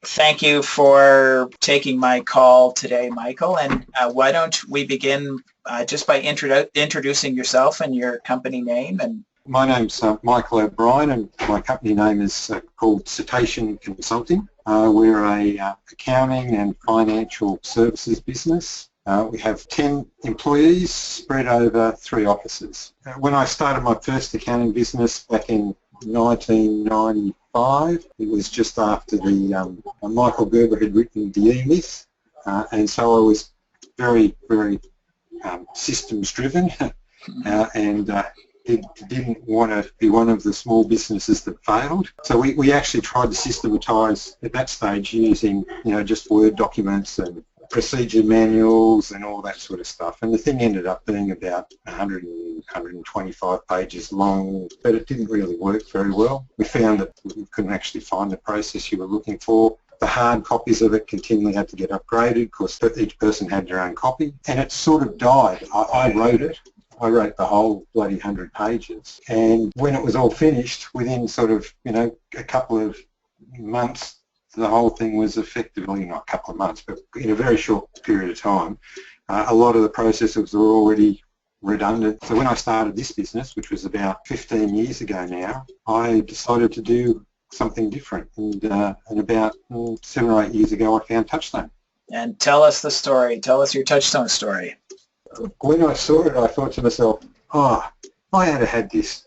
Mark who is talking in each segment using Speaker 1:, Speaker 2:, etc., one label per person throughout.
Speaker 1: Thank you for taking my call today, Michael. And why don't we begin just by introducing yourself and your company name? And
Speaker 2: my name's Michael O'Brien, and my company name is called Cetacean Consulting. We're a accounting and financial services business. We have 10 employees spread over 3 offices. When I started my first accounting business back in 1995, it was just after the Michael Gerber had written The E-Myth, and so I was very, very systems driven and didn't want to be one of the small businesses that failed. So we actually tried to systematise at that stage using just Word documents and procedure manuals and all that sort of stuff, and the thing ended up being about 125 pages long, but it didn't really work very well. We found that we couldn't actually find the process you were looking for. The hard copies of it continually had to get upgraded because each person had their own copy, and it sort of died. I wrote it. I wrote the whole bloody 100 pages, and when it was all finished, within sort of a couple of months, the whole thing was effectively, not a couple of months, but in a very short period of time, a lot of the processes were already redundant. So when I started this business, which was about 15 years ago now, I decided to do something different. And about 7 or 8 years ago, I found Touchstone.
Speaker 1: And tell us the story. Tell us your Touchstone story.
Speaker 2: When I saw it, I thought to myself, if I had this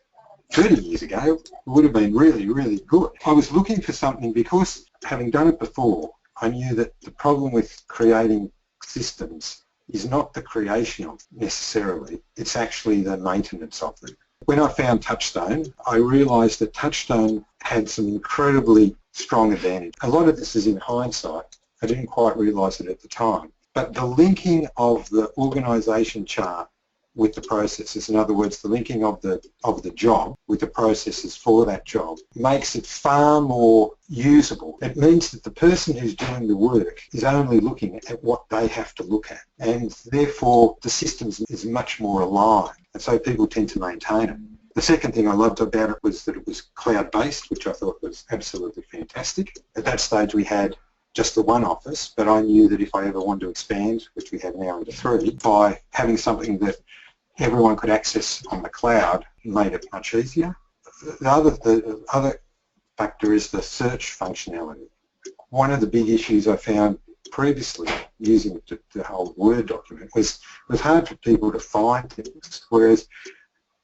Speaker 2: 30 years ago, it would have been really, really good. I was looking for something because, having done it before, I knew that the problem with creating systems is not the creation of necessarily, it's actually the maintenance of them. When I found Touchstone, I realised that Touchstone had some incredibly strong advantage. A lot of this is in hindsight. I didn't quite realise it at the time. But the linking of the organisation chart with the processes, in other words, the linking of the job with the processes for that job, makes it far more usable. It means that the person who's doing the work is only looking at what they have to look at, and therefore the systems is much more aligned, and so people tend to maintain it. The second thing I loved about it was that it was cloud-based, which I thought was absolutely fantastic. At that stage we had just the one office, but I knew that if I ever wanted to expand, which we have now into 3, by having something that everyone could access on the cloud made it much easier. The other factor is the search functionality. One of the big issues I found previously using the whole Word document was it was hard for people to find things, whereas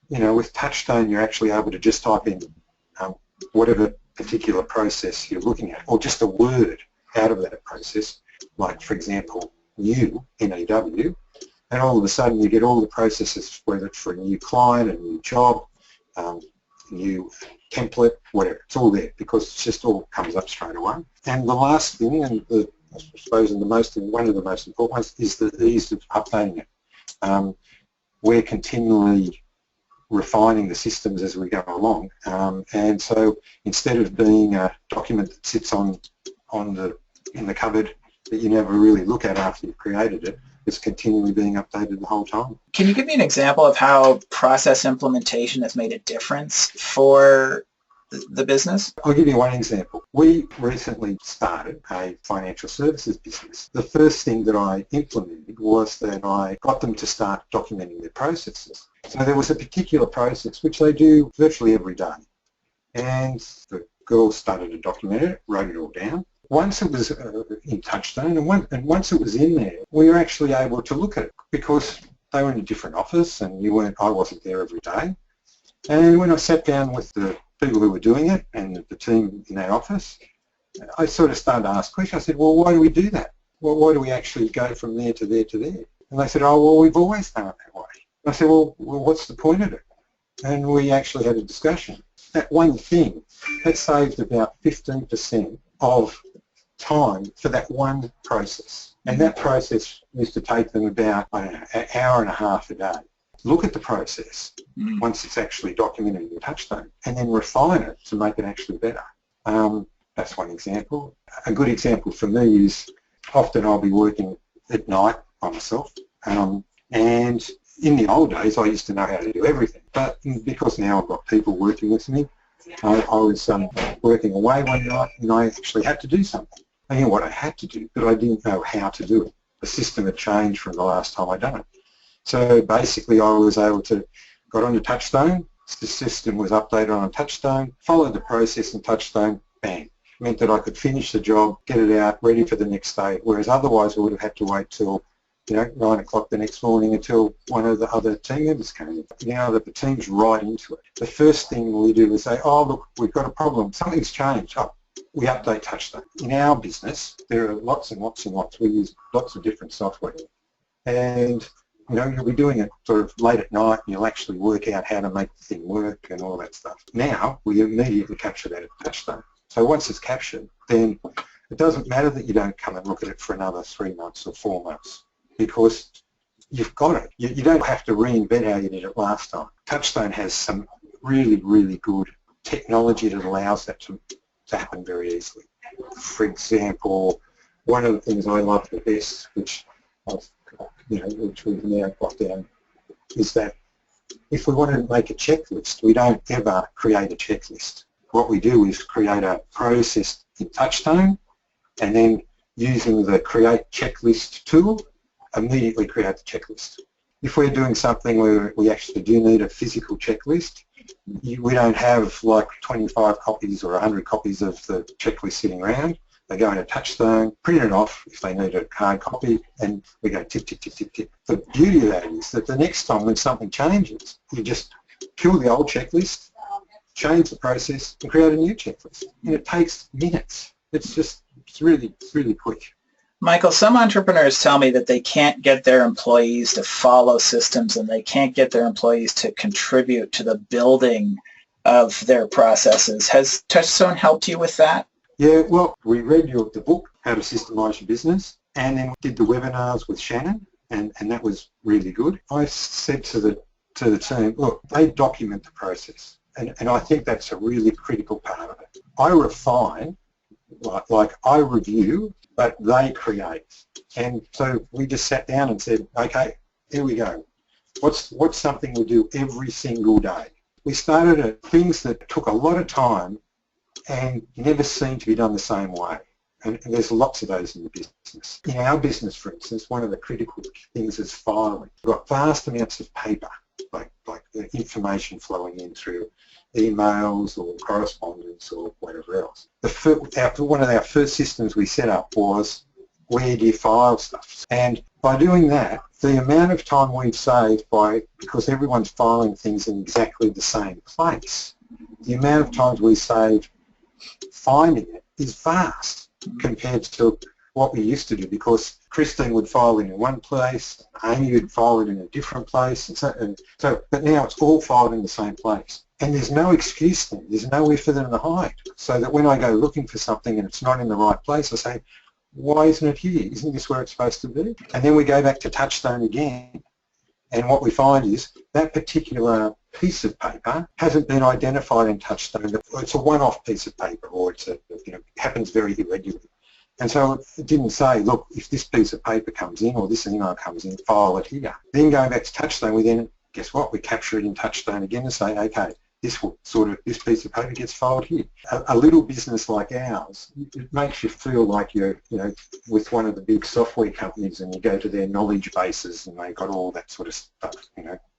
Speaker 2: with Touchstone you're actually able to just type in whatever particular process you're looking at, or just a word out of that process, like for example new, N-E-W, and all of a sudden you get all the processes, whether it's for a new client, a new job, new template, whatever. It's all there because it just all comes up straight away. And the last thing, and I suppose one of the most important ones, is the ease of updating it. We're continually refining the systems as we go along, and so instead of being a document that sits in the cupboard that you never really look at after you've created it, it's continually being updated the whole time.
Speaker 1: Can you give me an example of how process implementation has made a difference for the business?
Speaker 2: I'll give you one example. We recently started a financial services business. The first thing that I implemented was that I got them to start documenting their processes. So there was a particular process which they do virtually every day, and the girls started to document it, wrote it all down. Once it was in Touchstone, and once it was in there, we were actually able to look at it because they were in a different office and I wasn't there every day. And when I sat down with the people who were doing it and the team in that office, I sort of started to ask questions. I said, well, why do we do that? Well, why do we actually go from there to there to there? And they said, oh, well, we've always done it that way. And I said, well, what's the point of it? And we actually had a discussion. That one thing, that saved about 15% of time for that one process. And that process used to take them about, I don't know, an hour and a half a day. Look at the process once it's actually documented in Touchstone, and then refine it to make it actually better. That's one example. A good example for me is often I'll be working at night by myself, and in the old days I used to know how to do everything, but because now I've got people working with me, I was working away one night and I actually had to do something. I knew what I had to do, but I didn't know how to do it. The system had changed from the last time I'd done it. So basically I was able to, got onto Touchstone, the system was updated on Touchstone, followed the process in Touchstone, bang. Meant that I could finish the job, get it out, ready for the next day, whereas otherwise I would have had to wait till 9 o'clock the next morning until one of the other team members came in. Now that the team's right into it, the first thing we do is say, oh look, we've got a problem, something's changed. Oh, we update Touchstone. In our business, there are lots and lots and lots. We use lots of different software. And you'll be doing it sort of late at night and you'll actually work out how to make the thing work and all that stuff. Now, we immediately capture that at Touchstone. So once it's captured, then it doesn't matter that you don't come and look at it for another 3 months or 4 months because you've got it. You don't have to reinvent how you did it last time. Touchstone has some really, really good technology that allows that to happen very easily. For example, one of the things I love the best, which we've now got down, is that if we want to make a checklist, we don't ever create a checklist. What we do is create a process in Touchstone and then using the create checklist tool, immediately create the checklist. If we're doing something where we actually do need a physical checklist, we don't have like 25 copies or 100 copies of the checklist sitting around. They go into Touchstone, print it off if they need a hard copy, and we go tick, tick, tick, tick, tick. The beauty of that is that the next time when something changes, you just kill the old checklist, change the process, and create a new checklist. And it takes minutes. It's really, really quick.
Speaker 1: Michael, some entrepreneurs tell me that they can't get their employees to follow systems and they can't get their employees to contribute to the building of their processes. Has Touchstone helped you with that?
Speaker 2: Yeah, well, we read the book, How to Systemize Your Business, and then we did the webinars with Shannon, and that was really good. I said to the team, look, they document the process, and I think that's a really critical part of it. I refine, like I review, but they create. And so we just sat down and said, okay, here we go. What's something we do every single day? We started at things that took a lot of time and never seemed to be done the same way. And there's lots of those in the business. In our business, for instance, one of the critical things is filing. We've got vast amounts of paper, like information flowing in through emails or correspondence or whatever else. One of our first systems we set up was, where do you file stuff? And by doing that, the amount of time we've saved because everyone's filing things in exactly the same place, the amount of times we save finding it is vast compared to what we used to do, because Christine would file it in one place, Amy would file it in a different place, but now it's all filed in the same place. And there's no excuse then, there's nowhere for them to hide. So that when I go looking for something and it's not in the right place, I say, why isn't it here? Isn't this where it's supposed to be? And then we go back to Touchstone again, and what we find is that particular piece of paper hasn't been identified in Touchstone. It's a one-off piece of paper, or it happens very irregularly. And so it didn't say, look, if this piece of paper comes in or this email comes in, file it here. Then going back to Touchstone, we then, guess what, we capture it in Touchstone again and say, okay, this piece of paper gets filed here. A little business like ours, it makes you feel like you're, with one of the big software companies and you go to their knowledge bases and they've got all that sort of stuff,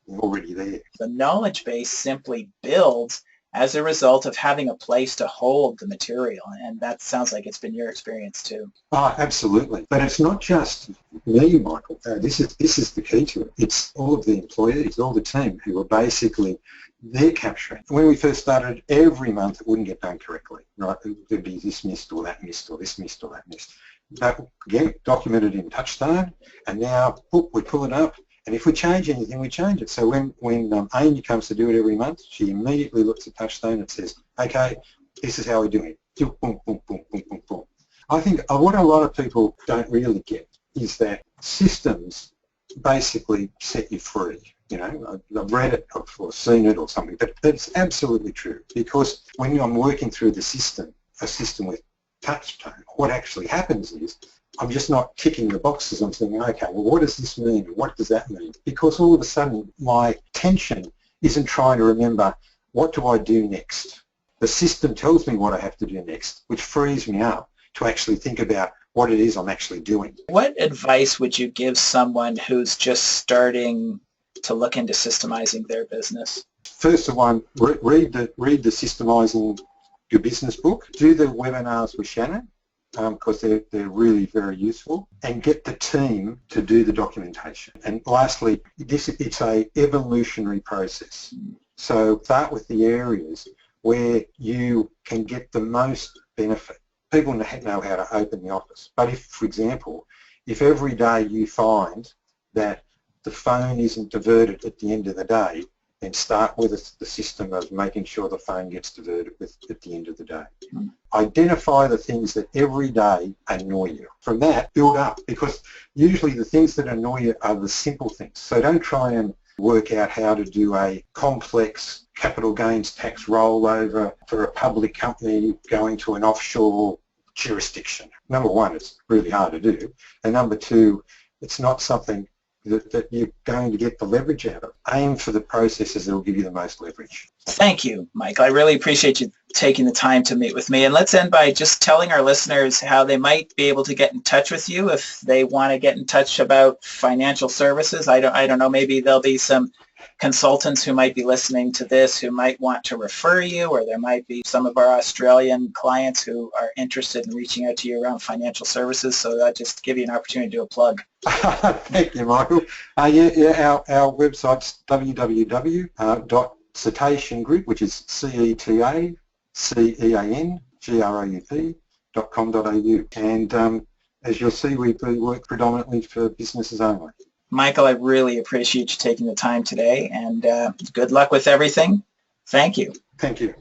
Speaker 2: already there.
Speaker 1: The knowledge base simply builds as a result of having a place to hold the material, and that sounds like it's been your experience too.
Speaker 2: Oh, absolutely. But it's not just me, Michael. This is the key to it. It's all of the employees, all the team who are basically, they're capturing. When we first started, every month it wouldn't get done correctly, right? There'd be this missed or that missed or this missed or that missed. But again, documented in Touchstone, and now we pull it up. And if we change anything, we change it. So when Amy comes to do it every month, she immediately looks at Touchstone and says, okay, this is how we're doing it. Boom, boom, boom, boom, boom, boom. I think what a lot of people don't really get is that systems basically set you free. I've read it or seen it or something, but that's absolutely true, because when I'm working through a system with Touchstone, what actually happens is I'm just not ticking the boxes. I'm thinking, okay, well, what does this mean? What does that mean? Because all of a sudden, my attention isn't trying to remember, what do I do next? The system tells me what I have to do next, which frees me up to actually think about what it is I'm actually doing.
Speaker 1: What advice would you give someone who's just starting to look into systemizing their business?
Speaker 2: First of all, read the Systemising Your Business book. Do the webinars with Shannon, because they're really very useful, and get the team to do the documentation. And lastly, it's a evolutionary process. So start with the areas where you can get the most benefit. People know how to open the office. But if, for example, if every day you find that the phone isn't diverted at the end of the day, then start with the system of making sure the phone gets diverted at the end of the day. Identify the things that every day annoy you. From that, build up, because usually the things that annoy you are the simple things. So don't try and work out how to do a complex capital gains tax rollover for a public company going to an offshore jurisdiction. Number one, it's really hard to do. And number two, it's not something that you're going to get the leverage out of. Aim for the processes that will give you the most leverage.
Speaker 1: Thank you, Mike. I really appreciate you taking the time to meet with me. And let's end by just telling our listeners how they might be able to get in touch with you if they want to get in touch about financial services. I don't know, maybe there'll be some consultants who might be listening to this who might want to refer you, or there might be some of our Australian clients who are interested in reaching out to you around financial services. So that just give you an opportunity to do a plug.
Speaker 2: Thank you, Michael. Our website's www.Cetacean Group, which is CETACEANGROUP.com.au. And as you'll see, we work predominantly for businesses only.
Speaker 1: Michael, I really appreciate you taking the time today, and good luck with everything. Thank you.
Speaker 2: Thank you.